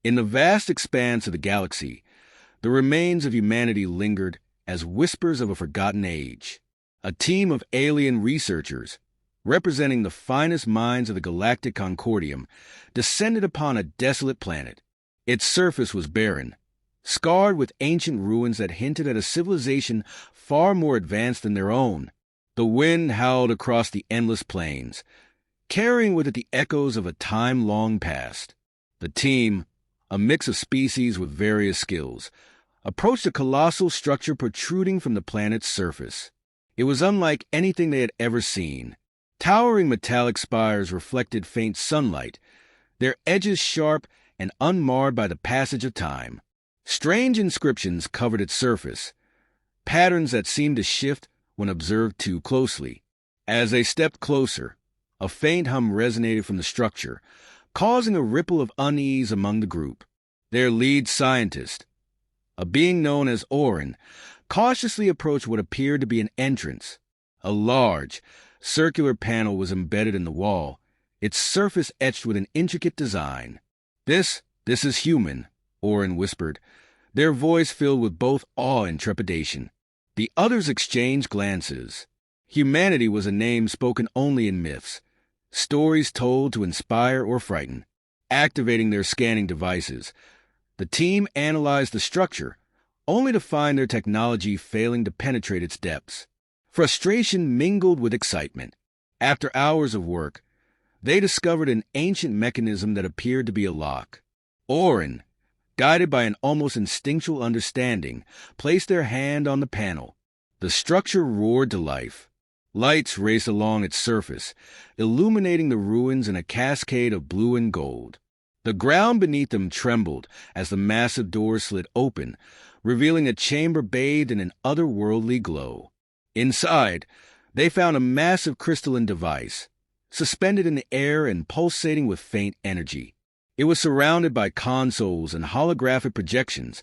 In the vast expanse of the galaxy, the remains of humanity lingered as whispers of a forgotten age. A team of alien researchers, representing the finest minds of the Galactic Concordium, descended upon a desolate planet. Its surface was barren, scarred with ancient ruins that hinted at a civilization far more advanced than their own. The wind howled across the endless plains, carrying with it the echoes of a time long past. The team, a mix of species with various skills, approached a colossal structure protruding from the planet's surface. It was unlike anything they had ever seen. Towering metallic spires reflected faint sunlight, their edges sharp and unmarred by the passage of time. Strange inscriptions covered its surface, patterns that seemed to shift when observed too closely. As they stepped closer, a faint hum resonated from the structure, causing a ripple of unease among the group. Their lead scientist, a being known as Orin, cautiously approached what appeared to be an entrance. A large, circular panel was embedded in the wall, its surface etched with an intricate design. This is human," Orin whispered, their voice filled with both awe and trepidation. The others exchanged glances. Humanity was a name spoken only in myths, stories told to inspire or frighten. Activating their scanning devices, the team analyzed the structure, only to find their technology failing to penetrate its depths. Frustration mingled with excitement. After hours of work, they discovered an ancient mechanism that appeared to be a lock. Orin, guided by an almost instinctual understanding, placed their hand on the panel. The structure roared to life. Lights raced along its surface, illuminating the ruins in a cascade of blue and gold. The ground beneath them trembled as the massive doors slid open, revealing a chamber bathed in an otherworldly glow. Inside, they found a massive crystalline device, suspended in the air and pulsating with faint energy. It was surrounded by consoles and holographic projections,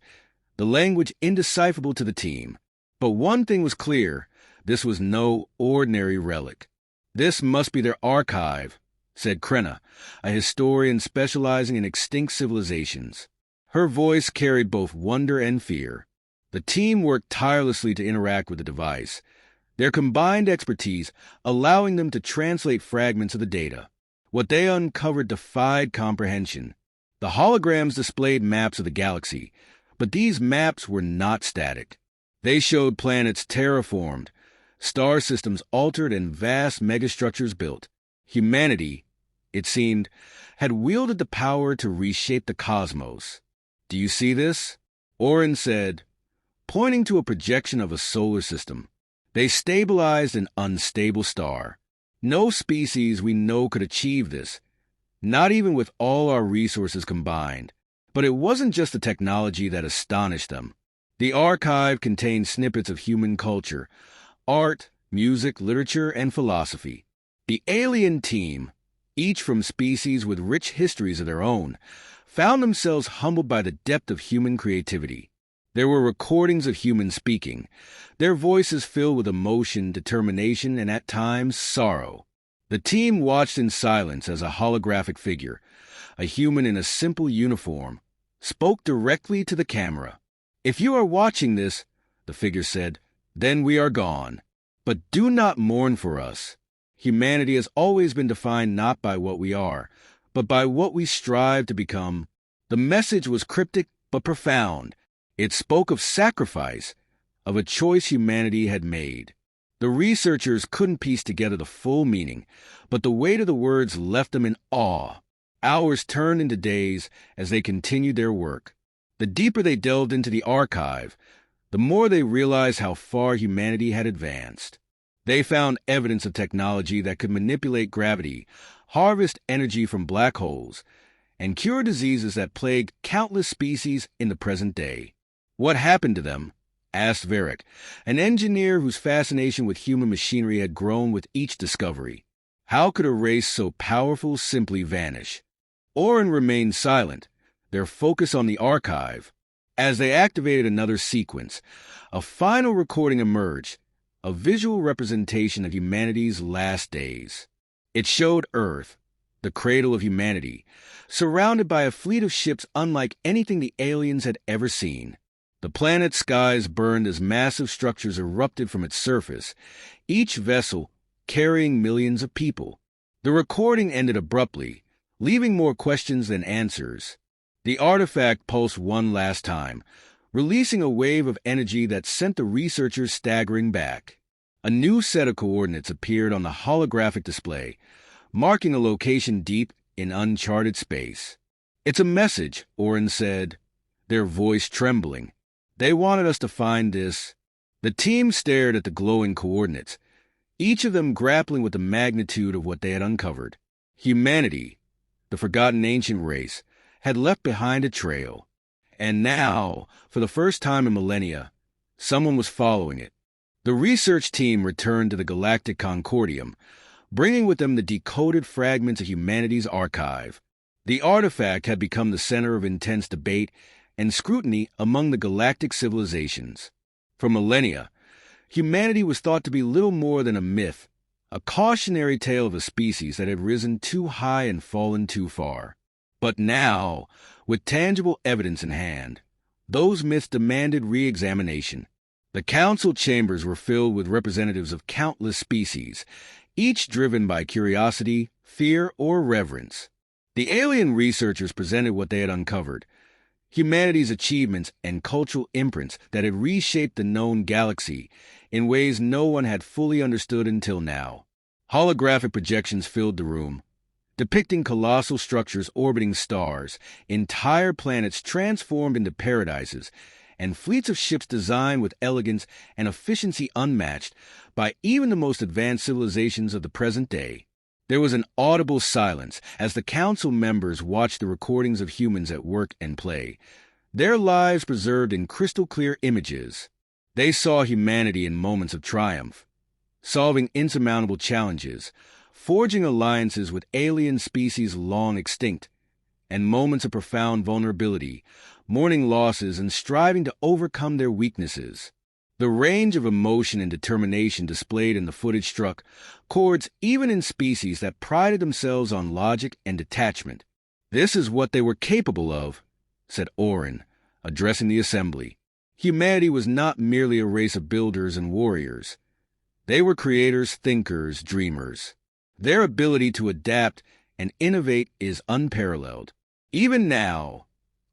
the language indecipherable to the team. But one thing was clear: this was no ordinary relic. "This must be their archive," said Krenna, a historian specializing in extinct civilizations. Her voice carried both wonder and fear. The team worked tirelessly to interact with the device, their combined expertise allowing them to translate fragments of the data. What they uncovered defied comprehension. The holograms displayed maps of the galaxy, but these maps were not static. They showed planets terraformed, star systems altered, and vast megastructures built. Humanity, it seemed, had wielded the power to reshape the cosmos. "Do you see this?" Orin said, pointing to a projection of a solar system. They stabilized an unstable star. No species we know could achieve this, not even with all our resources combined. But it wasn't just the technology that astonished them. The archive contained snippets of human culture, art, music, literature, and philosophy. The alien team, each from species with rich histories of their own, found themselves humbled by the depth of human creativity. There were recordings of humans speaking, their voices filled with emotion, determination, and at times sorrow. The team watched in silence as a holographic figure, a human in a simple uniform, spoke directly to the camera. "If you are watching this," the figure said, "then we are gone. But do not mourn for us. Humanity has always been defined not by what we are, but by what we strive to become." The message was cryptic but profound. It spoke of sacrifice, of a choice humanity had made. The researchers couldn't piece together the full meaning, but the weight of the words left them in awe. Hours turned into days as they continued their work. The deeper they delved into the archive, the more they realized how far humanity had advanced. They found evidence of technology that could manipulate gravity, harvest energy from black holes, and cure diseases that plague countless species in the present day. "What happened to them?" asked Varric, an engineer whose fascination with human machinery had grown with each discovery. How could a race so powerful simply vanish? Orin remained silent, their focus on the archive. As they activated another sequence, a final recording emerged, a visual representation of humanity's last days. It showed Earth, the cradle of humanity, surrounded by a fleet of ships unlike anything the aliens had ever seen. The planet's skies burned as massive structures erupted from its surface, each vessel carrying millions of people. The recording ended abruptly, leaving more questions than answers. The artifact pulsed one last time, releasing a wave of energy that sent the researchers staggering back. A new set of coordinates appeared on the holographic display, marking a location deep in uncharted space. "It's a message," Orin said, their voice trembling. "They wanted us to find this." The team stared at the glowing coordinates, each of them grappling with the magnitude of what they had uncovered. Humanity, the forgotten ancient race, had left behind a trail. And now, for the first time in millennia, someone was following it. The research team returned to the Galactic Concordium, bringing with them the decoded fragments of humanity's archive. The artifact had become the center of intense debate and scrutiny among the galactic civilizations. For millennia, humanity was thought to be little more than a myth, a cautionary tale of a species that had risen too high and fallen too far. But now, with tangible evidence in hand, those myths demanded re-examination. The council chambers were filled with representatives of countless species, each driven by curiosity, fear, or reverence. The alien researchers presented what they had uncovered, humanity's achievements and cultural imprints that had reshaped the known galaxy in ways no one had fully understood until now. Holographic projections filled the room, depicting colossal structures orbiting stars, entire planets transformed into paradises, and fleets of ships designed with elegance and efficiency unmatched by even the most advanced civilizations of the present day. There was an audible silence as the council members watched the recordings of humans at work and play, their lives preserved in crystal-clear images. They saw humanity in moments of triumph, solving insurmountable challenges, forging alliances with alien species long extinct, and moments of profound vulnerability, mourning losses and striving to overcome their weaknesses. The range of emotion and determination displayed in the footage struck chords even in species that prided themselves on logic and detachment. "This is what they were capable of," said Orin, addressing the assembly. Humanity was not merely a race of builders and warriors. They were creators, thinkers, dreamers. Their ability to adapt and innovate is unparalleled. Even now,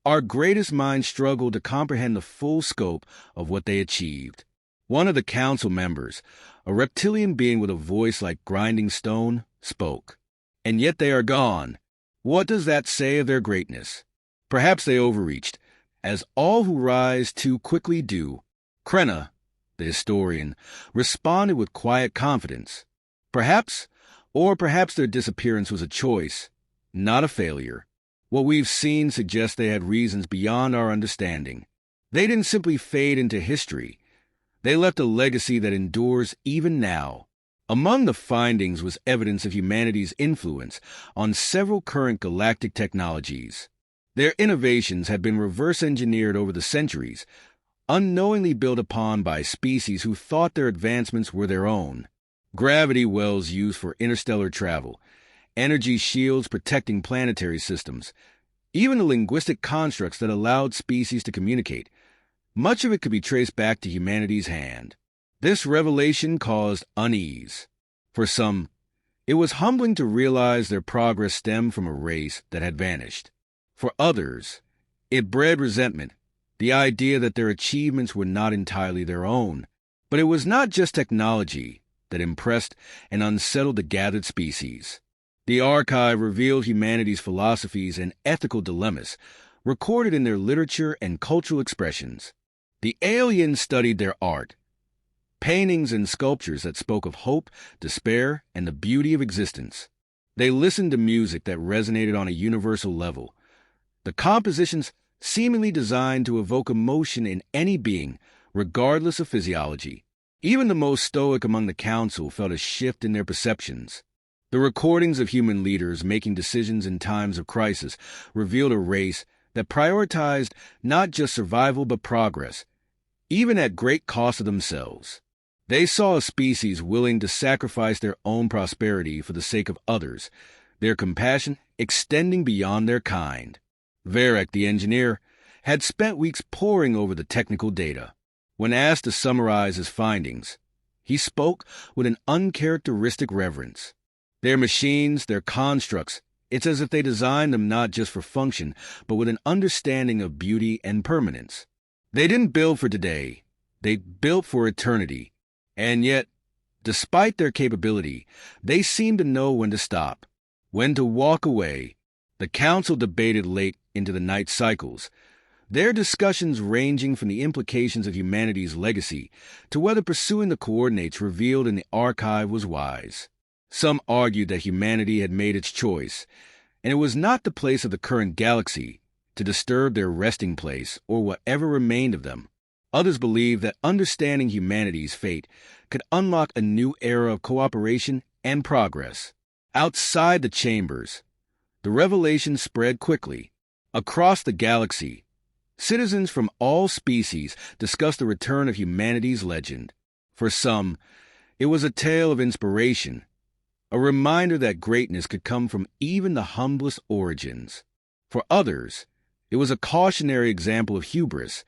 our greatest minds struggle to comprehend the full scope of what they achieved. One of the council members, a reptilian being with a voice like grinding stone, spoke. "And yet they are gone. What does that say of their greatness? Perhaps they overreached, as all who rise too quickly do." Krenna, the historian, responded with quiet confidence. Perhaps their disappearance was a choice, not a failure. What we've seen suggests they had reasons beyond our understanding. They didn't simply fade into history. They left a legacy that endures even now. Among the findings was evidence of humanity's influence on several current galactic technologies. Their innovations had been reverse-engineered over the centuries, unknowingly built upon by species who thought their advancements were their own. Gravity wells used for interstellar travel, energy shields protecting planetary systems, even the linguistic constructs that allowed species to communicate. Much of it could be traced back to humanity's hand. This revelation caused unease. For some, it was humbling to realize their progress stemmed from a race that had vanished. For others, it bred resentment, the idea that their achievements were not entirely their own. But it was not just technology that impressed and unsettled the gathered species. The archive revealed humanity's philosophies and ethical dilemmas, recorded in their literature and cultural expressions. The aliens studied their art, paintings and sculptures that spoke of hope, despair, and the beauty of existence. They listened to music that resonated on a universal level, the compositions seemingly designed to evoke emotion in any being, regardless of physiology. Even the most stoic among the council felt a shift in their perceptions. The recordings of human leaders making decisions in times of crisis revealed a race that prioritized not just survival but progress, even at great cost of themselves. They saw a species willing to sacrifice their own prosperity for the sake of others, their compassion extending beyond their kind. Varek, the engineer, had spent weeks poring over the technical data. When asked to summarize his findings, he spoke with an uncharacteristic reverence. Their machines, their constructs, it's as if they designed them not just for function, but with an understanding of beauty and permanence. They didn't build for today, they built for eternity. And yet, despite their capability, they seemed to know when to stop, when to walk away. The council debated late into the night cycles, their discussions ranging from the implications of humanity's legacy to whether pursuing the coordinates revealed in the archive was wise. Some argued that humanity had made its choice, and it was not the place of the current galaxy to disturb their resting place or whatever remained of them. Others believed that understanding humanity's fate could unlock a new era of cooperation and progress. Outside the chambers, the revelation spread quickly. Across the galaxy, citizens from all species discussed the return of humanity's legend. For some, it was a tale of inspiration, a reminder that greatness could come from even the humblest origins. For others, it was a cautionary example of hubris,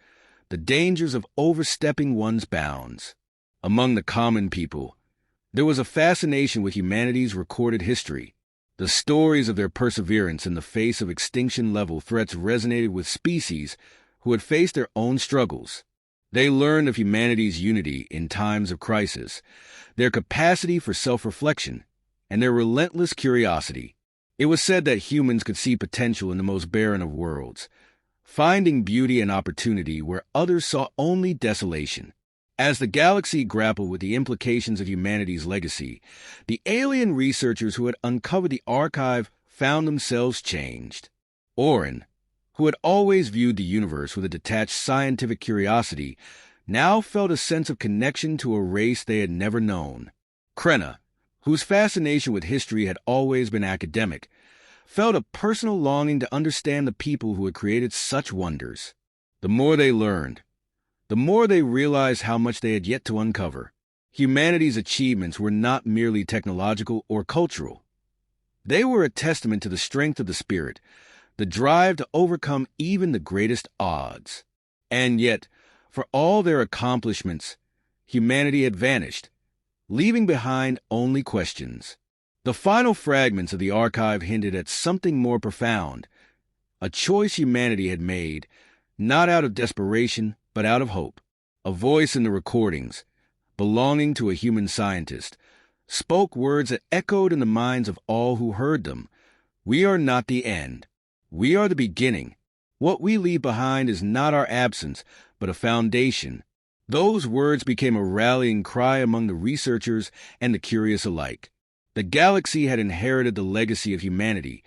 the dangers of overstepping one's bounds. Among the common people, there was a fascination with humanity's recorded history. The stories of their perseverance in the face of extinction-level threats resonated with species who had faced their own struggles. They learned of humanity's unity in times of crisis, their capacity for self-reflection, and their relentless curiosity. It was said that humans could see potential in the most barren of worlds, finding beauty and opportunity where others saw only desolation. As the galaxy grappled with the implications of humanity's legacy, the alien researchers who had uncovered the archive found themselves changed. Orin, who had always viewed the universe with a detached scientific curiosity, now felt a sense of connection to a race they had never known. Krenna, whose fascination with history had always been academic, felt a personal longing to understand the people who had created such wonders. The more they learned, the more they realized how much they had yet to uncover. Humanity's achievements were not merely technological or cultural. They were a testament to the strength of the spirit, the drive to overcome even the greatest odds. And yet, for all their accomplishments, humanity had vanished, leaving behind only questions. The final fragments of the archive hinted at something more profound, a choice humanity had made, not out of desperation, but out of hope. A voice in the recordings, belonging to a human scientist, spoke words that echoed in the minds of all who heard them. We are not the end. We are the beginning. What we leave behind is not our absence, but a foundation. Those words became a rallying cry among the researchers and the curious alike. The galaxy had inherited the legacy of humanity,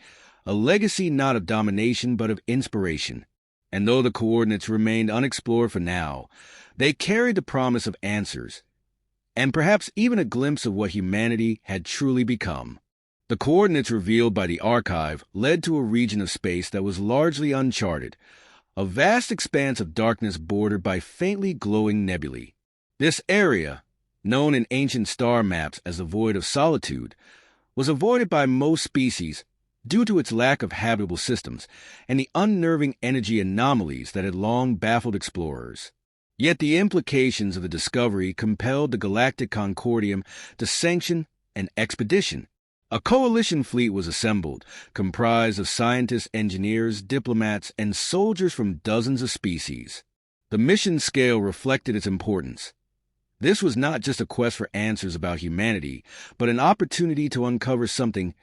a legacy not of domination but of inspiration. And though the coordinates remained unexplored for now, they carried the promise of answers, and perhaps even a glimpse of what humanity had truly become. The coordinates revealed by the archive led to a region of space that was largely uncharted, a vast expanse of darkness bordered by faintly glowing nebulae. This area, known in ancient star maps as the Void of Solitude, was avoided by most species due to its lack of habitable systems and the unnerving energy anomalies that had long baffled explorers. Yet the implications of the discovery compelled the Galactic Concordium to sanction an expedition. A coalition fleet was assembled, comprised of scientists, engineers, diplomats, and soldiers from dozens of species. The mission scale reflected its importance. This was not just a quest for answers about humanity, but an opportunity to uncover something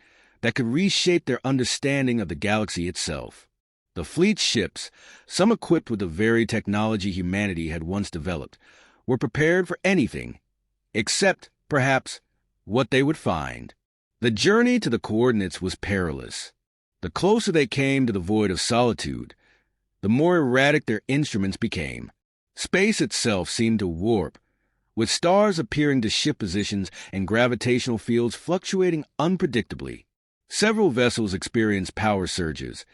that could reshape their understanding of the galaxy itself. The fleet's ships, some equipped with the very technology humanity had once developed, were prepared for anything, except, perhaps, what they would find. The journey to the coordinates was perilous. The closer they came to the Void of Solitude, the more erratic their instruments became. Space itself seemed to warp, with stars appearing to shift positions and gravitational fields fluctuating unpredictably. Several vessels experienced power surges,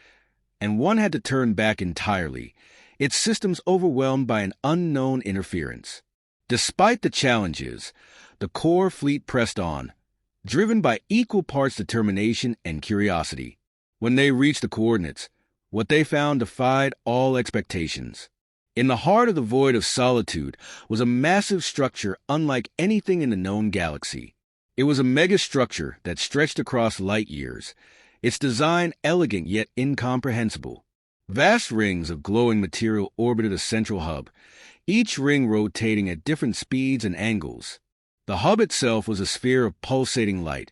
and one had to turn back entirely, its systems overwhelmed by an unknown interference. Despite the challenges, the core fleet pressed on, driven by equal parts determination and curiosity. When they reached the coordinates, what they found defied all expectations. In the heart of the void of solitude was a massive structure unlike anything in the known galaxy. It was a megastructure that stretched across light years, its design elegant yet incomprehensible. Vast rings of glowing material orbited a central hub, each ring rotating at different speeds and angles. The hub itself was a sphere of pulsating light,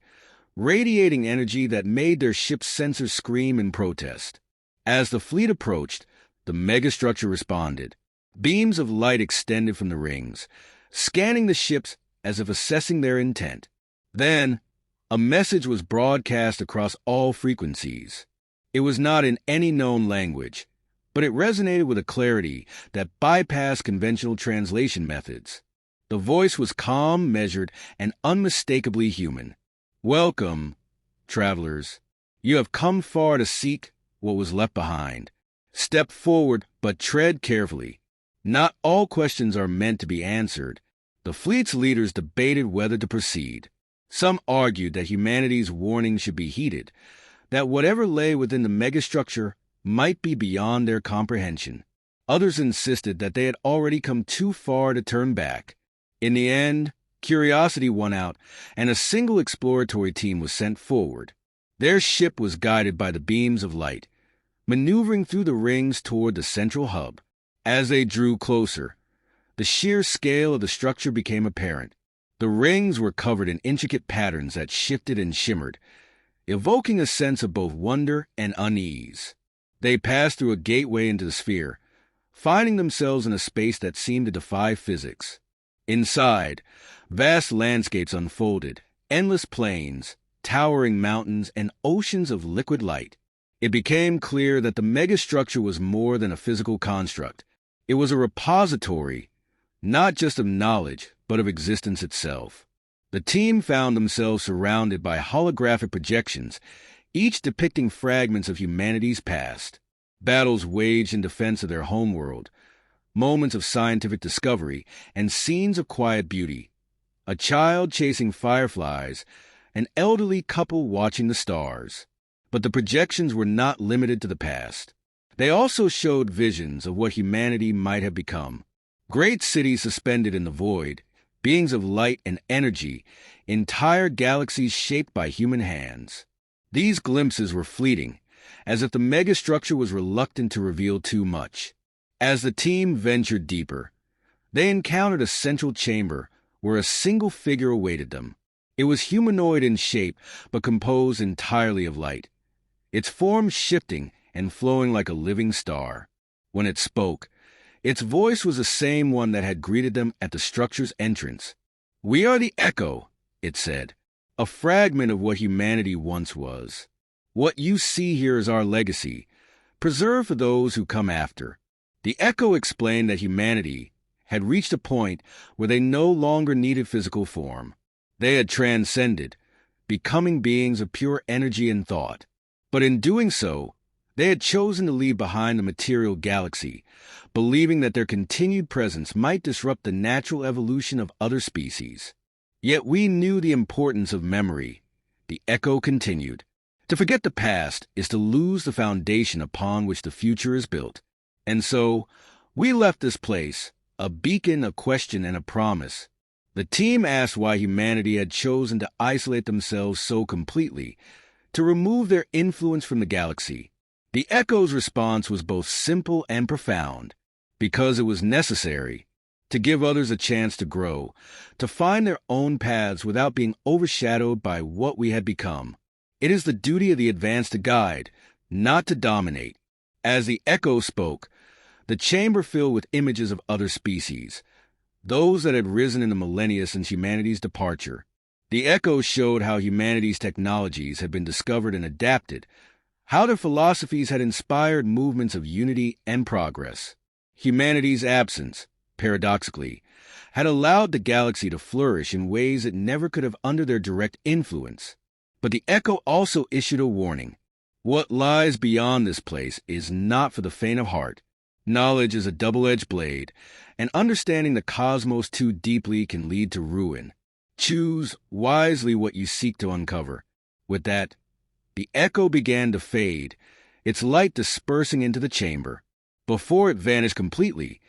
radiating energy that made their ship's sensors scream in protest. As the fleet approached, the megastructure responded. Beams of light extended from the rings, scanning the ships as if assessing their intent. Then, a message was broadcast across all frequencies. It was not in any known language, but it resonated with a clarity that bypassed conventional translation methods. The voice was calm, measured, and unmistakably human. "Welcome, travelers. You have come far to seek what was left behind. Step forward, but tread carefully. Not all questions are meant to be answered." The fleet's leaders debated whether to proceed. Some argued that humanity's warning should be heeded, that whatever lay within the megastructure might be beyond their comprehension. Others insisted that they had already come too far to turn back. In the end, curiosity won out, and a single exploratory team was sent forward. Their ship was guided by the beams of light, maneuvering through the rings toward the central hub. As they drew closer, the sheer scale of the structure became apparent. The rings were covered in intricate patterns that shifted and shimmered, evoking a sense of both wonder and unease. They passed through a gateway into the sphere, finding themselves in a space that seemed to defy physics. Inside, vast landscapes unfolded, endless plains, towering mountains, and oceans of liquid light. It became clear that the megastructure was more than a physical construct. It was a repository, not just of knowledge, but of existence itself. The team found themselves surrounded by holographic projections, each depicting fragments of humanity's past. Battles waged in defense of their homeworld, moments of scientific discovery, and scenes of quiet beauty. A child chasing fireflies, an elderly couple watching the stars. But the projections were not limited to the past. They also showed visions of what humanity might have become. Great cities suspended in the void, beings of light and energy, entire galaxies shaped by human hands. These glimpses were fleeting, as if the megastructure was reluctant to reveal too much. As the team ventured deeper, they encountered a central chamber where a single figure awaited them. It was humanoid in shape, but composed entirely of light, its form shifting and flowing like a living star. When it spoke, its voice was the same one that had greeted them at the structure's entrance. "We are the Echo," it said, "a fragment of what humanity once was. What you see here is our legacy, preserved for those who come after." The Echo explained that humanity had reached a point where they no longer needed physical form. They had transcended, becoming beings of pure energy and thought. But in doing so, they had chosen to leave behind the material galaxy, believing that their continued presence might disrupt the natural evolution of other species. Yet we knew the importance of memory. The Echo continued. To forget the past is to lose the foundation upon which the future is built. And so, we left this place, a beacon, a question, and a promise. The team asked why humanity had chosen to isolate themselves so completely, to remove their influence from the galaxy. The Echo's response was both simple and profound, because it was necessary to give others a chance to grow, to find their own paths without being overshadowed by what we had become. It is the duty of the advanced to guide, not to dominate. As the Echo spoke, the chamber filled with images of other species, those that had risen in the millennia since humanity's departure. The Echo showed how humanity's technologies had been discovered and adapted, how their philosophies had inspired movements of unity and progress. Humanity's absence, paradoxically, had allowed the galaxy to flourish in ways it never could have under their direct influence. But the Echo also issued a warning. What lies beyond this place is not for the faint of heart. Knowledge is a double-edged blade, and understanding the cosmos too deeply can lead to ruin. Choose wisely what you seek to uncover. With that, the echo began to fade, its light dispersing into the chamber. Before it vanished completely,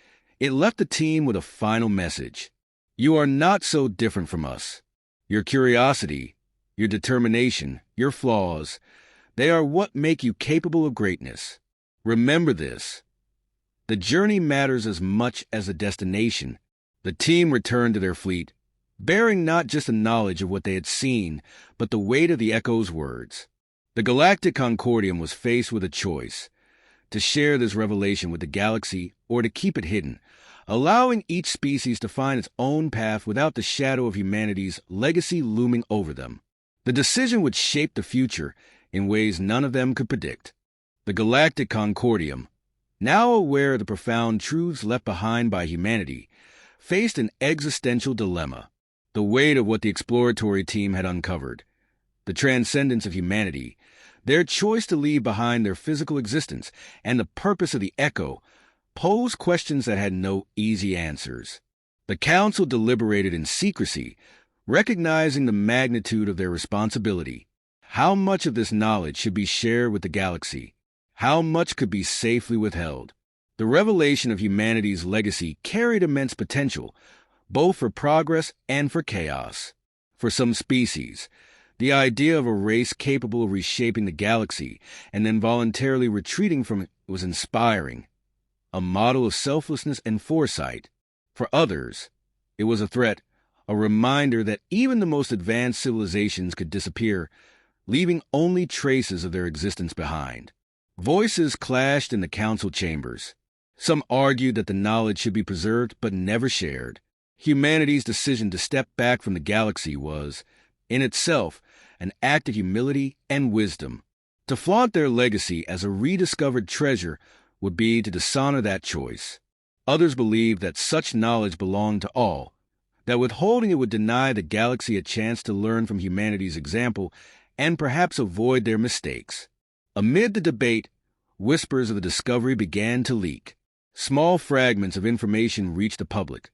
it left the team with a final message. You are not so different from us. Your curiosity, your determination, your flaws, they are what make you capable of greatness. Remember this. The journey matters as much as the destination. The team returned to their fleet, bearing not just the knowledge of what they had seen, but the weight of the echo's words. The Galactic Concordium was faced with a choice: to share this revelation with the galaxy or to keep it hidden, allowing each species to find its own path without the shadow of humanity's legacy looming over them. The decision would shape the future in ways none of them could predict. The Galactic Concordium, now aware of the profound truths left behind by humanity, faced an existential dilemma. The weight of what the exploratory team had uncovered, the transcendence of humanity, their choice to leave behind their physical existence, and the purpose of the echo posed questions that had no easy answers. The council deliberated in secrecy, recognizing the magnitude of their responsibility. How much of this knowledge should be shared with the galaxy? How much could be safely withheld? The revelation of humanity's legacy carried immense potential, both for progress and for chaos. For some species, the idea of a race capable of reshaping the galaxy and then voluntarily retreating from it was inspiring, a model of selflessness and foresight. For others, it was a threat, a reminder that even the most advanced civilizations could disappear, leaving only traces of their existence behind. Voices clashed in the council chambers. Some argued that the knowledge should be preserved but never shared. Humanity's decision to step back from the galaxy was, in itself, an act of humility and wisdom. To flaunt their legacy as a rediscovered treasure would be to dishonor that choice. Others believed that such knowledge belonged to all, that withholding it would deny the galaxy a chance to learn from humanity's example and perhaps avoid their mistakes. Amid the debate, whispers of the discovery began to leak. Small fragments of information reached the public.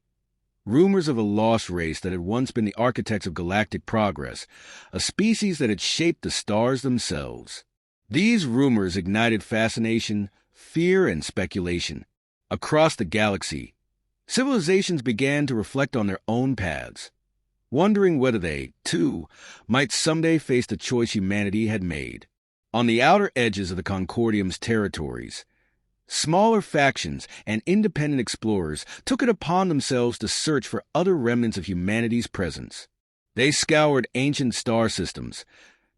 Rumors of a lost race that had once been the architects of galactic progress, a species that had shaped the stars themselves. These rumors ignited fascination, fear, and speculation. Across the galaxy, civilizations began to reflect on their own paths, wondering whether they, too, might someday face the choice humanity had made. On the outer edges of the Concordium's territories, smaller factions and independent explorers took it upon themselves to search for other remnants of humanity's presence. They scoured ancient star systems,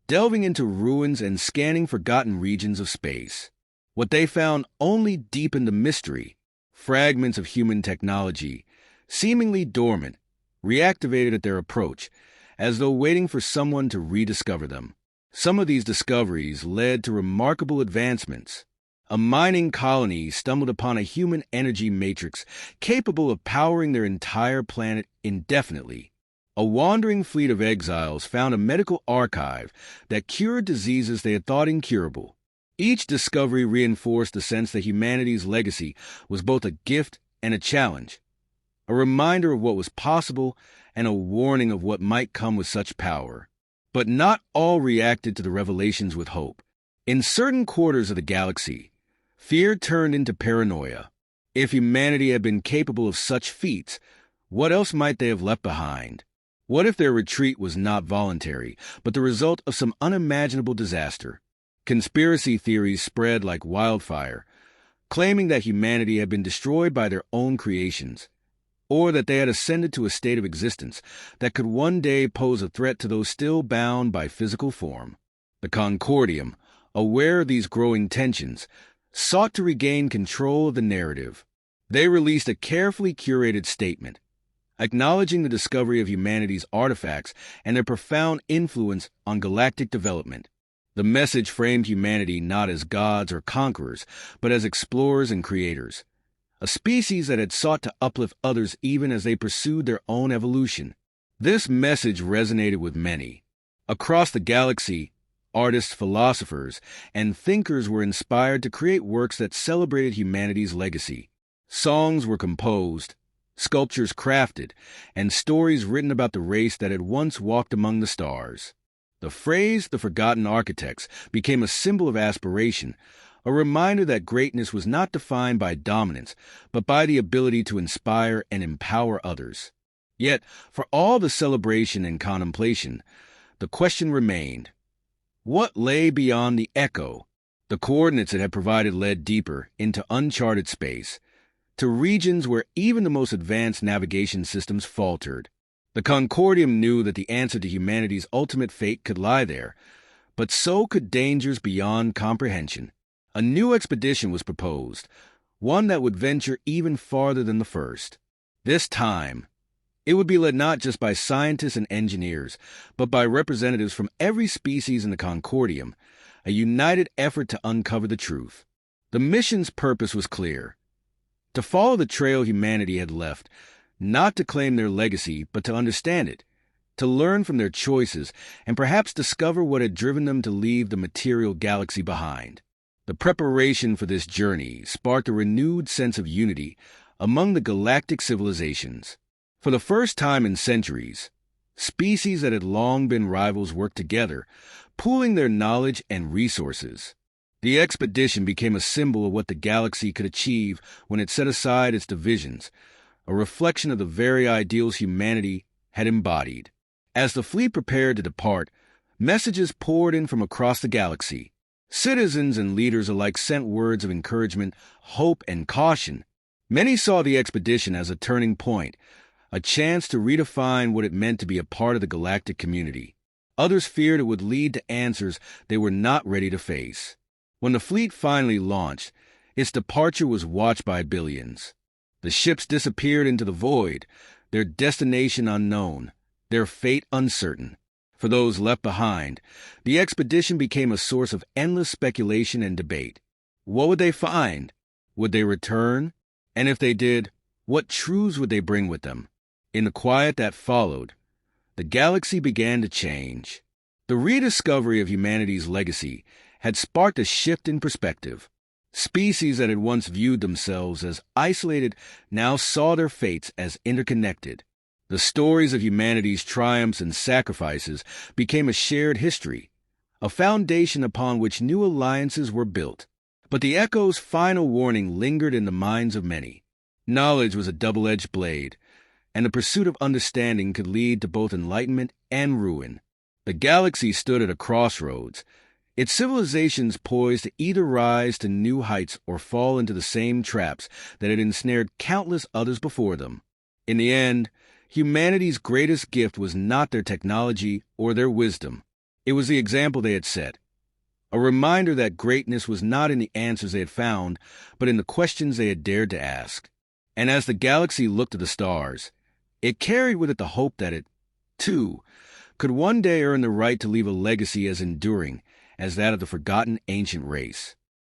delving into ruins and scanning forgotten regions of space. What they found only deepened the mystery. Fragments of human technology, seemingly dormant, reactivated at their approach, as though waiting for someone to rediscover them. Some of these discoveries led to remarkable advancements. A mining colony stumbled upon a human energy matrix capable of powering their entire planet indefinitely. A wandering fleet of exiles found a medical archive that cured diseases they had thought incurable. Each discovery reinforced the sense that humanity's legacy was both a gift and a challenge, a reminder of what was possible and a warning of what might come with such power. But not all reacted to the revelations with hope. In certain quarters of the galaxy, fear turned into paranoia. If humanity had been capable of such feats, what else might they have left behind? What if their retreat was not voluntary, but the result of some unimaginable disaster? Conspiracy theories spread like wildfire, claiming that humanity had been destroyed by their own creations, or that they had ascended to a state of existence that could one day pose a threat to those still bound by physical form. The Concordium, aware of these growing tensions, sought to regain control of the narrative. They released a carefully curated statement, acknowledging the discovery of humanity's artifacts and their profound influence on galactic development. The message framed humanity not as gods or conquerors, but as explorers and creators, a species that had sought to uplift others even as they pursued their own evolution. This message resonated with many. Across the galaxy, artists, philosophers, and thinkers were inspired to create works that celebrated humanity's legacy. Songs were composed, sculptures crafted, and stories written about the race that had once walked among the stars. The phrase, the Forgotten Architects, became a symbol of aspiration, a reminder that greatness was not defined by dominance, but by the ability to inspire and empower others. Yet, for all the celebration and contemplation, the question remained: what lay beyond the echo? The coordinates it had provided led deeper into uncharted space, to regions where even the most advanced navigation systems faltered. The Concordium knew that the answer to humanity's ultimate fate could lie there, but so could dangers beyond comprehension. A new expedition was proposed, one that would venture even farther than the first. This time, it would be led not just by scientists and engineers, but by representatives from every species in the Concordium, a united effort to uncover the truth. The mission's purpose was clear: to follow the trail humanity had left, not to claim their legacy, but to understand it, to learn from their choices, and perhaps discover what had driven them to leave the material galaxy behind. The preparation for this journey sparked a renewed sense of unity among the galactic civilizations. For the first time in centuries, species that had long been rivals worked together, pooling their knowledge and resources. The expedition became a symbol of what the galaxy could achieve when it set aside its divisions, a reflection of the very ideals humanity had embodied. As the fleet prepared to depart, messages poured in from across the galaxy. Citizens and leaders alike sent words of encouragement, hope, and caution. Many saw the expedition as a turning point, a chance to redefine what it meant to be a part of the galactic community. Others feared it would lead to answers they were not ready to face. When the fleet finally launched, its departure was watched by billions. The ships disappeared into the void, their destination unknown, their fate uncertain. For those left behind, the expedition became a source of endless speculation and debate. What would they find? Would they return? And if they did, what truths would they bring with them? In the quiet that followed, the galaxy began to change. The rediscovery of humanity's legacy had sparked a shift in perspective. Species that had once viewed themselves as isolated now saw their fates as interconnected. The stories of humanity's triumphs and sacrifices became a shared history, a foundation upon which new alliances were built. But the echo's final warning lingered in the minds of many. Knowledge was a double-edged blade, and the pursuit of understanding could lead to both enlightenment and ruin. The galaxy stood at a crossroads, its civilizations poised to either rise to new heights or fall into the same traps that had ensnared countless others before them. In the end, humanity's greatest gift was not their technology or their wisdom. It was the example they had set, a reminder that greatness was not in the answers they had found, but in the questions they had dared to ask. And as the galaxy looked to the stars, it carried with it the hope that it, too, could one day earn the right to leave a legacy as enduring as that of the forgotten ancient race.